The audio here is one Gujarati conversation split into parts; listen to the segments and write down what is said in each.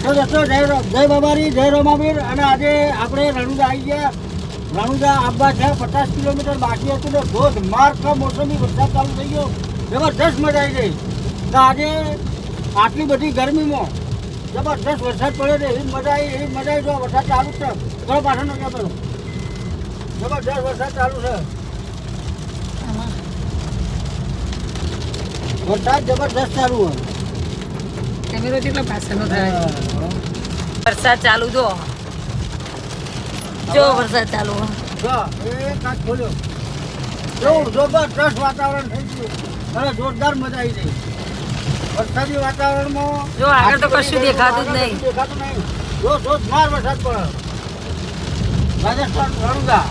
તો દોસ્તો જય બાબારી, જય રોમાવીર. અને આજે આપણે રણુજા આવી ગયા. રણુજા આવવા છે 50 કિલોમીટર બાકી હતું ને ધોધમાર મોસમી વરસાદ ચાલુ થઈ ગયો. જબરદસ્ત મજા આવી ગઈ. તો આજે આટલી બધી ગરમીમાં જબરદસ્ત વરસાદ પડ્યો છે. એવી મજા આવી જો વરસાદ ચાલુ છે. થોડો પાછળ ન પેલો જબરદસ્ત વરસાદ ચાલુ છે. વરસાદ જબરદસ્ત ચાલુ હોય. કેમેરો જેટલો પાછળનો થાય. વરસાદ ચાલુ જો વરસાદ ચાલુ એ કાચ ખોલ્યો. જબરદસ્ત વાતાવરણ થઈ ગયું અને જોરદાર મજા આવી ગઈ. વરસાદી વાતાવરણમાં જો આગળ તો કશું દેખાતું જ નહીં. દેખાતું નહીં. જો ધોધમાર વરસાદ પડે. રાજસ્થાન રણુજા.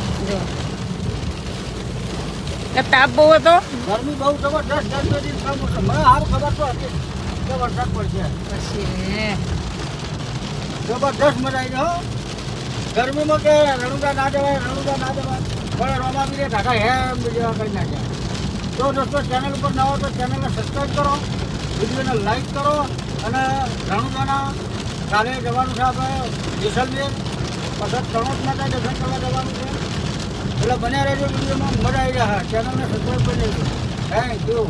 તાપ બહુ હતો. ગરમી બહુ જબરદસ્ત ગરમી હતી. મને સારું ખબર તો હતી કે વરસાદ પડશે. જબરદસ્ત મજા આવી ગયો. ગરમીમાં કે રણુજા ના જવાય પણ રોમાવીરે ઢાકા હેમ જેવા કરી નાખ્યા. તો દોસ્તો ચેનલ ઉપર ન હોય તો ચેનલને સબસ્ક્રાઈબ કરો, વિડીયોને લાઈક કરો. અને રણુજાના કાલે જવાનું છે આપણે જેસલમેર. પછી તણોદ માતા દર્શન કરવા જવાનું છે. એટલે બન્યા રહેજો વિડીયોમાં, મજા આવી જાય. ચેનલને સબસ્ક્રાઈબ કરી દેજો. Thank you.